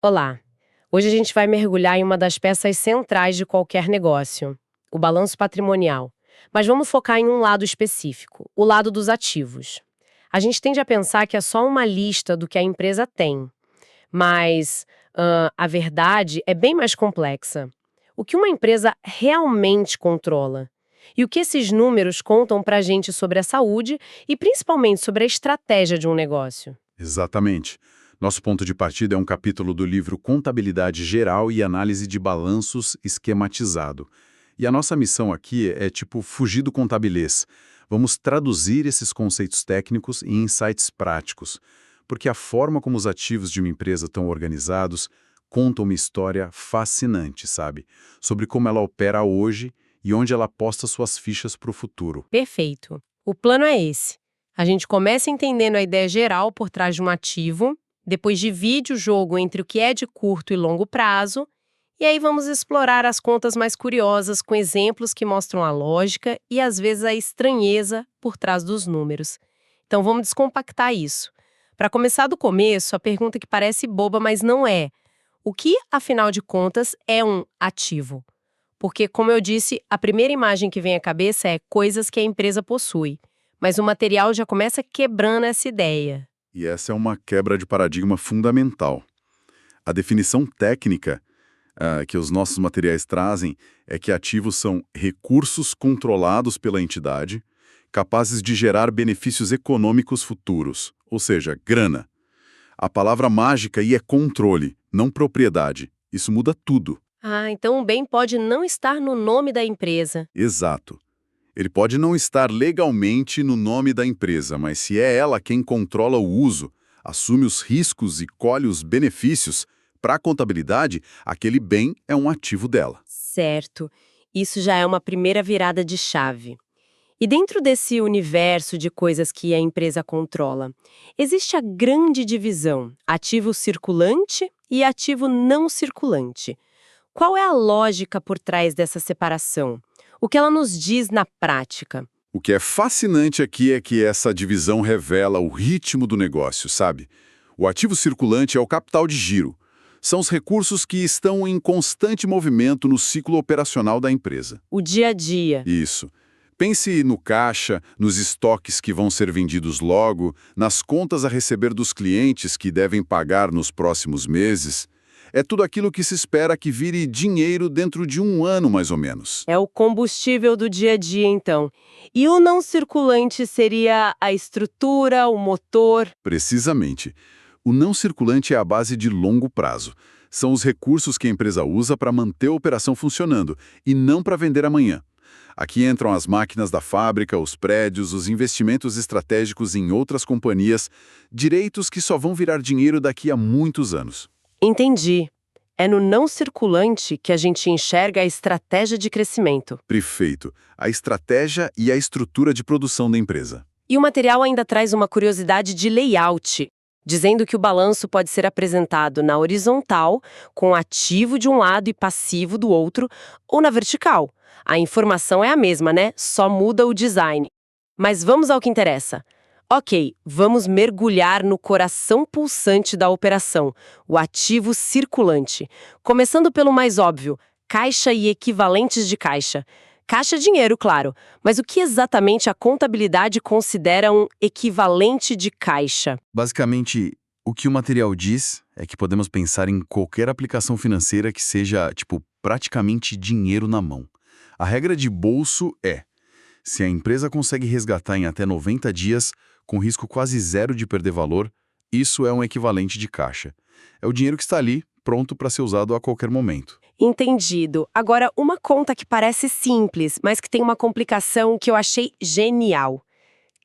Olá! Hoje a gente vai mergulhar em uma das peças centrais de qualquer negócio, o balanço patrimonial. Mas vamos focar em um lado específico, o lado dos ativos. A gente tende a pensar que é só uma lista do que a empresa tem, mas a verdade é bem mais complexa. O que uma empresa realmente controla? E o que esses números contam para a gente sobre a saúde e principalmente sobre a estratégia de um negócio? Exatamente. Nosso ponto de partida é um capítulo do livro Contabilidade Geral e Análise de Balanços Esquematizado. E a nossa missão aqui é tipo fugir do contabilês. Vamos traduzir esses conceitos técnicos em insights práticos, porque a forma como os ativos de uma empresa estão organizados conta uma história fascinante, sabe? Sobre como ela opera hoje e onde ela aposta suas fichas para o futuro. Perfeito. O plano é esse. A gente começa entendendo a ideia geral por trás de um ativo, depois divide o jogo entre o que é de curto e longo prazo, e aí vamos explorar as contas mais curiosas com exemplos que mostram a lógica e às vezes a estranheza por trás dos números. Então vamos descompactar isso. Para começar do começo, a pergunta que parece boba, mas não é. O que, afinal de contas, é um ativo? Porque, como eu disse, a primeira imagem que vem à cabeça é coisas que a empresa possui. Mas o material já começa quebrando essa ideia. E essa é uma quebra de paradigma fundamental. A definição técnica que os nossos materiais trazem é que ativos são recursos controlados pela entidade, capazes de gerar benefícios econômicos futuros, ou seja, grana. A palavra mágica aí é controle, não propriedade. Isso muda tudo. Ah, então o bem pode não estar no nome da empresa. Exato. Ele pode não estar legalmente no nome da empresa, mas se é ela quem controla o uso, assume os riscos e colhe os benefícios, para a contabilidade, aquele bem é um ativo dela. Certo. Isso já é uma primeira virada de chave. E dentro desse universo de coisas que a empresa controla, existe a grande divisão: ativo circulante e ativo não circulante. Qual é a lógica por trás dessa separação? O que ela nos diz na prática? O que é fascinante aqui é que essa divisão revela o ritmo do negócio, sabe? O ativo circulante é o capital de giro. São os recursos que estão em constante movimento no ciclo operacional da empresa. O dia a dia. Isso. Pense no caixa, nos estoques que vão ser vendidos logo, nas contas a receber dos clientes que devem pagar nos próximos meses. É tudo aquilo que se espera que vire dinheiro dentro de um ano, mais ou menos. É o combustível do dia a dia, então. E o não circulante seria a estrutura, o motor? Precisamente. O não circulante é a base de longo prazo. São os recursos que a empresa usa para manter a operação funcionando e não para vender amanhã. Aqui entram as máquinas da fábrica, os prédios, os investimentos estratégicos em outras companhias, direitos que só vão virar dinheiro daqui a muitos anos. Entendi. É no não circulante que a gente enxerga a estratégia de crescimento. Perfeito. A estratégia e a estrutura de produção da empresa. E o material ainda traz uma curiosidade de layout, dizendo que o balanço pode ser apresentado na horizontal, com ativo de um lado e passivo do outro, ou na vertical. A informação é a mesma, né? Só muda o design. Mas vamos ao que interessa. Ok, vamos mergulhar no coração pulsante da operação, o ativo circulante. Começando pelo mais óbvio, caixa e equivalentes de caixa. Caixa é dinheiro, claro, mas o que exatamente a contabilidade considera um equivalente de caixa? Basicamente, o que o material diz é que podemos pensar em qualquer aplicação financeira que seja, praticamente dinheiro na mão. A regra de bolso é: se a empresa consegue resgatar em até 90 dias, com risco quase zero de perder valor, isso é um equivalente de caixa. É o dinheiro que está ali, pronto para ser usado a qualquer momento. Entendido. Agora, uma conta que parece simples, mas que tem uma complicação que eu achei genial.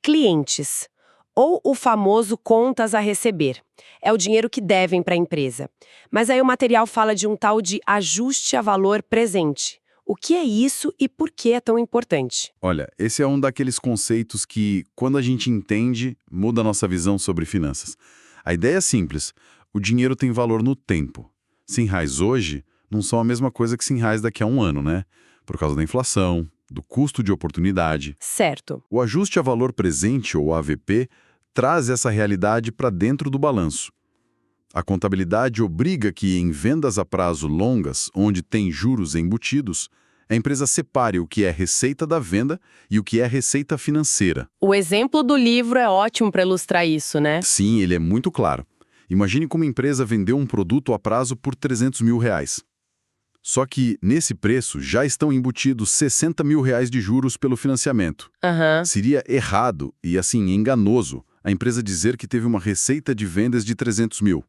Clientes, ou o famoso contas a receber. É o dinheiro que devem para a empresa. Mas aí o material fala de um tal de ajuste a valor presente. O que é isso e por que é tão importante? Olha, esse é um daqueles conceitos que, quando a gente entende, muda a nossa visão sobre finanças. A ideia é simples: o dinheiro tem valor no tempo. R$ 100 hoje não são a mesma coisa que R$ 100 daqui a um ano, né? Por causa da inflação, do custo de oportunidade. Certo. O ajuste a valor presente, ou AVP, traz essa realidade para dentro do balanço. A contabilidade obriga que, em vendas a prazo longas, onde tem juros embutidos, a empresa separe o que é receita da venda e o que é receita financeira. O exemplo do livro é ótimo para ilustrar isso, né? Sim, ele é muito claro. Imagine como a empresa vendeu um produto a prazo por R$300 mil. Só que, nesse preço, já estão embutidos R$60 mil de juros pelo financiamento. Aham. Seria errado e, assim, enganoso a empresa dizer que teve uma receita de vendas de 300 mil.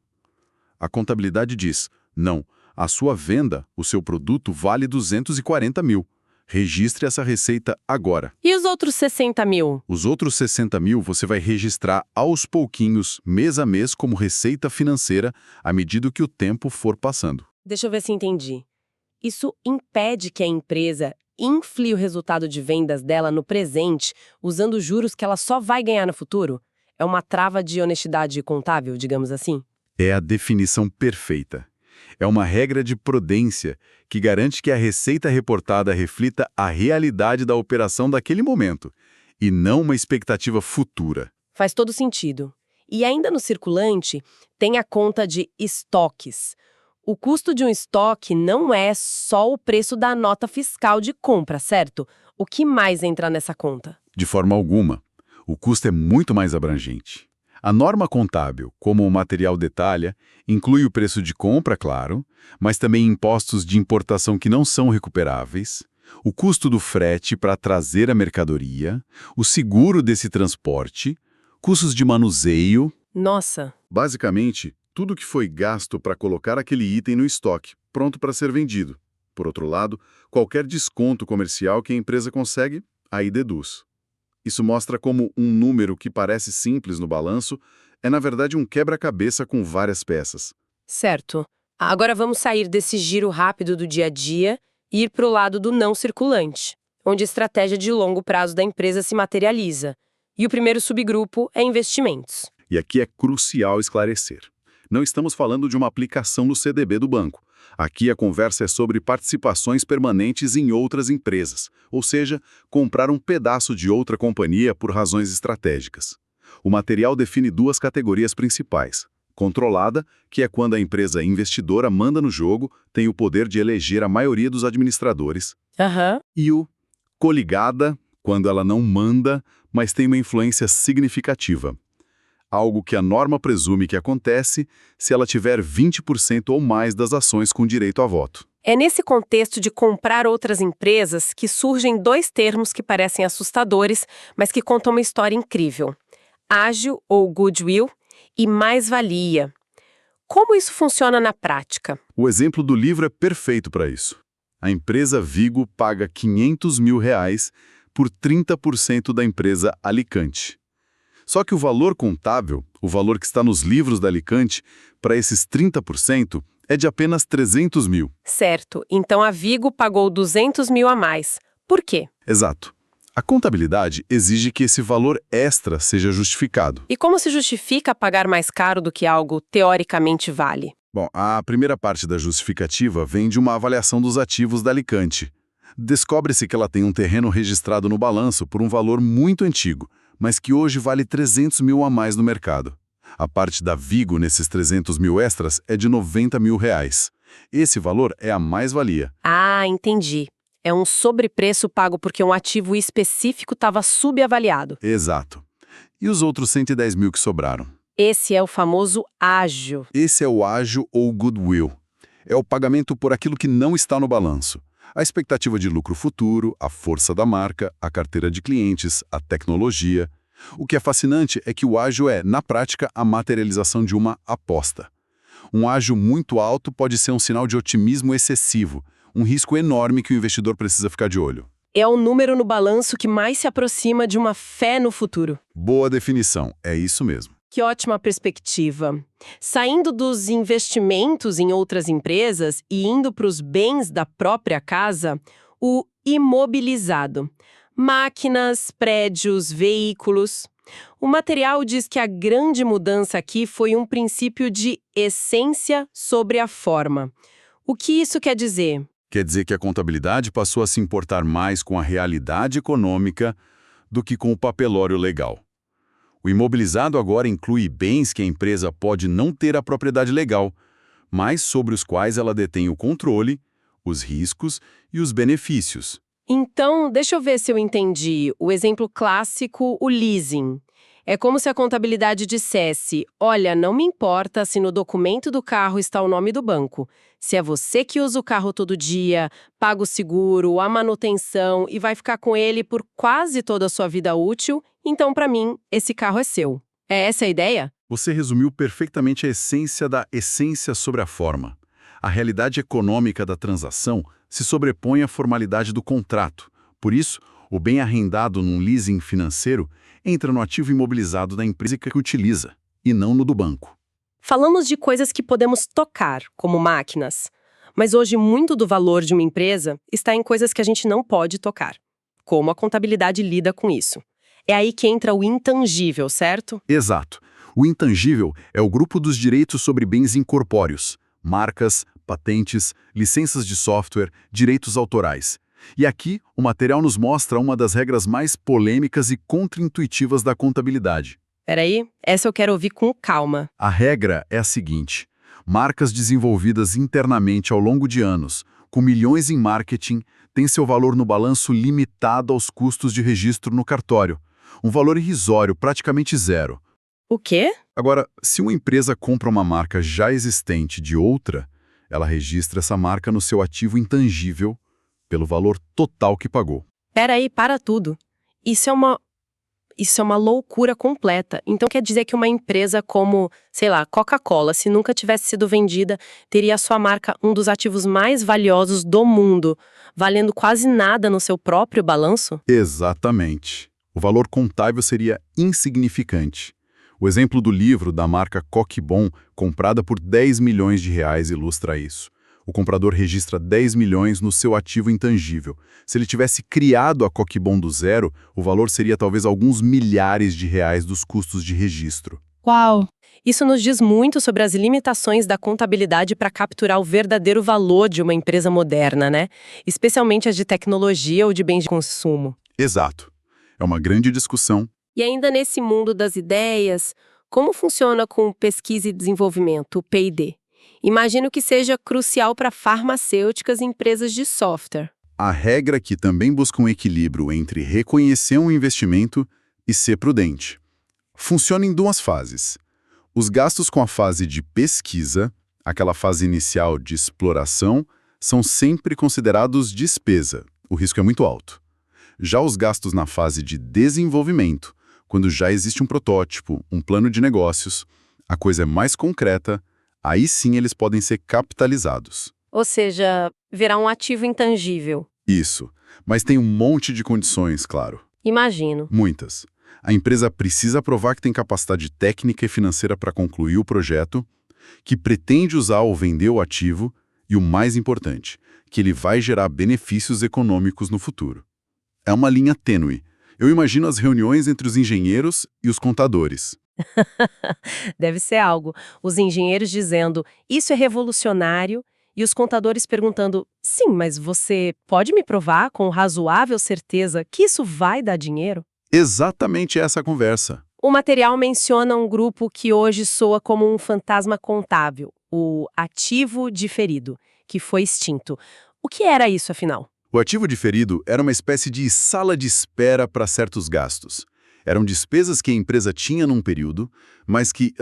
A contabilidade diz, não, a sua venda, o seu produto, vale 240 mil. Registre essa receita agora. E os outros 60 mil? Os outros 60 mil você vai registrar aos pouquinhos, mês a mês, como receita financeira, à medida que o tempo for passando. Deixa eu ver se entendi. Isso impede que a empresa infle o resultado de vendas dela no presente, usando juros que ela só vai ganhar no futuro? É uma trava de honestidade contábil, digamos assim? É a definição perfeita. É uma regra de prudência que garante que a receita reportada reflita a realidade da operação daquele momento, e não uma expectativa futura. Faz todo sentido. E ainda no circulante, tem a conta de estoques. O custo de um estoque não é só o preço da nota fiscal de compra, certo? O que mais entra nessa conta? De forma alguma. O custo é muito mais abrangente. A norma contábil, como o material detalha, inclui o preço de compra, claro, mas também impostos de importação que não são recuperáveis, o custo do frete para trazer a mercadoria, o seguro desse transporte, custos de manuseio. Nossa! Basicamente, tudo que foi gasto para colocar aquele item no estoque, pronto para ser vendido. Por outro lado, qualquer desconto comercial que a empresa consegue, aí deduz. Isso mostra como um número que parece simples no balanço é, na verdade, um quebra-cabeça com várias peças. Certo. Agora vamos sair desse giro rápido do dia a dia e ir para o lado do não circulante, onde a estratégia de longo prazo da empresa se materializa. E o primeiro subgrupo é investimentos. E aqui é crucial esclarecer. Não estamos falando de uma aplicação no CDB do banco. Aqui a conversa é sobre participações permanentes em outras empresas, ou seja, comprar um pedaço de outra companhia por razões estratégicas. O material define duas categorias principais. Controlada, que é quando a empresa investidora manda no jogo, tem o poder de eleger a maioria dos administradores. Aham. E o coligada, quando ela não manda, mas tem uma influência significativa. Algo que a norma presume que acontece se ela tiver 20% ou mais das ações com direito a voto. É nesse contexto de comprar outras empresas que surgem dois termos que parecem assustadores, mas que contam uma história incrível. Ágio, ou goodwill, e mais-valia. Como isso funciona na prática? O exemplo do livro é perfeito para isso. A empresa Vigo paga R$500 mil por 30% da empresa Alicante. Só que o valor contábil, o valor que está nos livros da Alicante, para esses 30%, é de apenas 300 mil. Certo, então a Vigo pagou 200 mil a mais. Por quê? Exato. A contabilidade exige que esse valor extra seja justificado. E como se justifica pagar mais caro do que algo teoricamente vale? Bom, a primeira parte da justificativa vem de uma avaliação dos ativos da Alicante. Descobre-se que ela tem um terreno registrado no balanço por um valor muito antigo, mas que hoje vale 300 mil a mais no mercado. A parte da Vigo nesses 300 mil extras é de 90 mil reais. Esse valor é a mais-valia. Ah, entendi. É um sobrepreço pago porque um ativo específico estava subavaliado. Exato. E os outros 110 mil que sobraram? Esse é o famoso ágio. Esse é o ágio ou goodwill. É o pagamento por aquilo que não está no balanço. A expectativa de lucro futuro, a força da marca, a carteira de clientes, a tecnologia. O que é fascinante é que o ágio é, na prática, a materialização de uma aposta. Um ágio muito alto pode ser um sinal de otimismo excessivo, um risco enorme que o investidor precisa ficar de olho. É o número no balanço que mais se aproxima de uma fé no futuro. Boa definição, é isso mesmo. Que ótima perspectiva. Saindo dos investimentos em outras empresas e indo para os bens da própria casa, o imobilizado. Máquinas, prédios, veículos. O material diz que a grande mudança aqui foi um princípio de essência sobre a forma. O que isso quer dizer? Quer dizer que a contabilidade passou a se importar mais com a realidade econômica do que com o papelório legal. O O imobilizado agora inclui bens que a empresa pode não ter a propriedade legal, mas sobre os quais ela detém o controle, os riscos e os benefícios. Então, deixa eu ver se eu entendi. O exemplo clássico, o leasing. É como se a contabilidade dissesse: olha, não me importa se no documento do carro está o nome do banco. Se é você que usa o carro todo dia, paga o seguro, a manutenção e vai ficar com ele por quase toda a sua vida útil, então, para mim, esse carro é seu. É essa a ideia? Você resumiu perfeitamente a essência da essência sobre a forma. A realidade econômica da transação se sobrepõe à formalidade do contrato. Por isso, o bem arrendado num leasing financeiro entra no ativo imobilizado da empresa que utiliza, e não no do banco. Falamos de coisas que podemos tocar, como máquinas. Mas hoje muito do valor de uma empresa está em coisas que a gente não pode tocar. Como a contabilidade lida com isso? É aí que entra o intangível, certo? Exato. O intangível é o grupo dos direitos sobre bens incorpóreos, marcas, patentes, licenças de software, direitos autorais. E aqui, o material nos mostra uma das regras mais polêmicas e contraintuitivas da contabilidade. Peraí, essa eu quero ouvir com calma. A regra é a seguinte: marcas desenvolvidas internamente ao longo de anos, com milhões em marketing, têm seu valor no balanço limitado aos custos de registro no cartório. Um valor irrisório, praticamente zero. O quê? Agora, se uma empresa compra uma marca já existente de outra, ela registra essa marca no seu ativo intangível pelo valor total que pagou. Peraí, para tudo. Isso é uma loucura completa. Então quer dizer que uma empresa como, sei lá, Coca-Cola, se nunca tivesse sido vendida, teria a sua marca um dos ativos mais valiosos do mundo, valendo quase nada no seu próprio balanço? Exatamente. O valor contábil seria insignificante. O exemplo do livro da marca Coque-Bon, comprada por 10 milhões de reais, ilustra isso. O comprador registra 10 milhões no seu ativo intangível. Se ele tivesse criado a Coque-Bon do zero, o valor seria talvez alguns milhares de reais dos custos de registro. Uau! Isso nos diz muito sobre as limitações da contabilidade para capturar o verdadeiro valor de uma empresa moderna, né? Especialmente as de tecnologia ou de bens de consumo. Exato. É uma grande discussão. E ainda nesse mundo das ideias, como funciona com pesquisa e desenvolvimento, o P&D? Imagino que seja crucial para farmacêuticas e empresas de software. A regra aqui também busca um equilíbrio entre reconhecer um investimento e ser prudente. Funciona em duas fases. Os gastos com a fase de pesquisa, aquela fase inicial de exploração, são sempre considerados despesa. O risco é muito alto. Já os gastos na fase de desenvolvimento, quando já existe um protótipo, um plano de negócios, a coisa é mais concreta, aí sim eles podem ser capitalizados. Ou seja, virar um ativo intangível. Isso. Mas tem um monte de condições, claro. Imagino. Muitas. A empresa precisa provar que tem capacidade técnica e financeira para concluir o projeto, que pretende usar ou vender o ativo e, o mais importante, que ele vai gerar benefícios econômicos no futuro. É uma linha tênue. Eu imagino as reuniões entre os engenheiros e os contadores. Deve ser algo. Os engenheiros dizendo, isso é revolucionário, e os contadores perguntando, sim, mas você pode me provar com razoável certeza que isso vai dar dinheiro? Exatamente essa a conversa. O material menciona um grupo que hoje soa como um fantasma contábil, o ativo diferido, que foi extinto. O que era isso, afinal? O ativo diferido era uma espécie de sala de espera para certos gastos. Eram despesas que a empresa tinha num período, mas que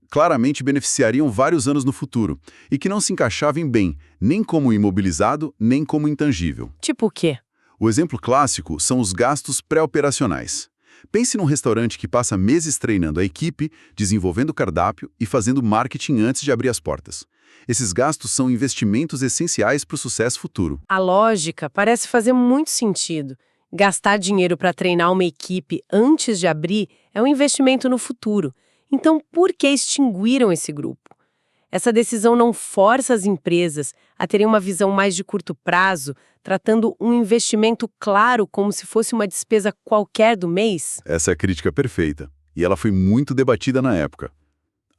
claramente beneficiariam vários anos no futuro e que não se encaixavam bem, nem como imobilizado, nem como intangível. Tipo o quê? O exemplo clássico são os gastos pré-operacionais. Pense num restaurante que passa meses treinando a equipe, desenvolvendo o cardápio e fazendo marketing antes de abrir as portas. Esses gastos são investimentos essenciais para o sucesso futuro. A lógica parece fazer muito sentido. Gastar dinheiro para treinar uma equipe antes de abrir é um investimento no futuro. Então, por que extinguiram esse grupo? Essa decisão não força as empresas a terem uma visão mais de curto prazo, tratando um investimento claro como se fosse uma despesa qualquer do mês? Essa é a crítica perfeita, e ela foi muito debatida na época.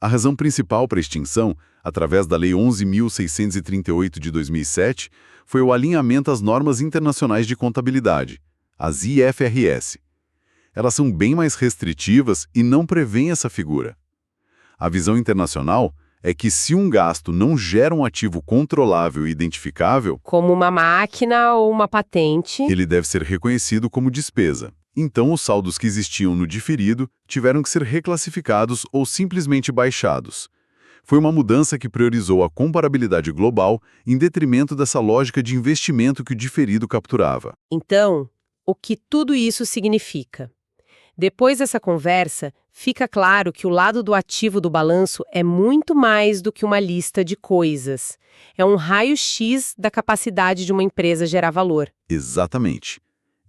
A razão principal para a extinção, através da Lei 11.638 de 2007, foi o alinhamento às normas internacionais de contabilidade, as IFRS. Elas são bem mais restritivas e não prevêem essa figura. A visão internacional é que se um gasto não gera um ativo controlável e identificável, Como uma máquina ou uma patente. ele deve ser reconhecido como despesa. Então, os saldos que existiam no diferido tiveram que ser reclassificados ou simplesmente baixados. Foi uma mudança que priorizou a comparabilidade global em detrimento dessa lógica de investimento que o diferido capturava. Então, o que tudo isso significa? Depois dessa conversa, fica claro que o lado do ativo do balanço é muito mais do que uma lista de coisas. É um raio-x da capacidade de uma empresa gerar valor. Exatamente.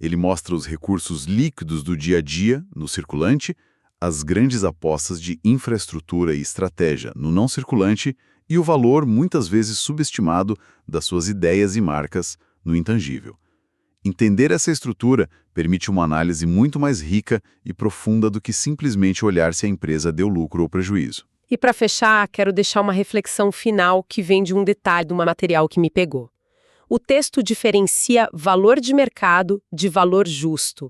Ele mostra os recursos líquidos do dia a dia, no circulante, as grandes apostas de infraestrutura e estratégia no não circulante e o valor, muitas vezes subestimado, das suas ideias e marcas no intangível. Entender essa estrutura permite uma análise muito mais rica e profunda do que simplesmente olhar se a empresa deu lucro ou prejuízo. E para fechar, quero deixar uma reflexão final que vem de um detalhe do material que me pegou. O texto diferencia valor de mercado de valor justo.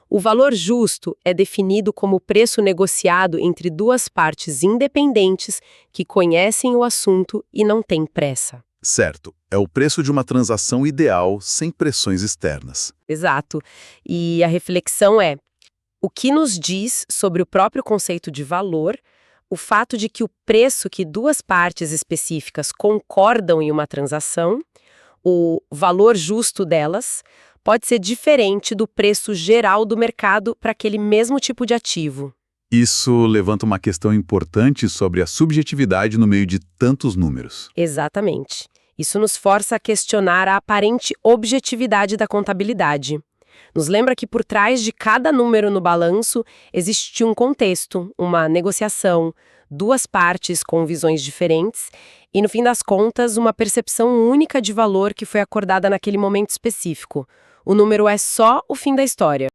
O valor justo é definido como o preço negociado entre duas partes independentes que conhecem o assunto e não têm pressa. Certo, é o preço de uma transação ideal sem pressões externas. Exato. E a reflexão é: o que nos diz sobre o próprio conceito de valor, o fato de que o preço que duas partes específicas concordam em uma transação, o valor justo delas, pode ser diferente do preço geral do mercado para aquele mesmo tipo de ativo. Isso levanta uma questão importante sobre a subjetividade no meio de tantos números. Exatamente. Isso nos força a questionar a aparente objetividade da contabilidade. Nos lembra que por trás de cada número no balanço existe um contexto, uma negociação, duas partes com visões diferentes e, no fim das contas, uma percepção única de valor que foi acordada naquele momento específico. O número é só o fim da história.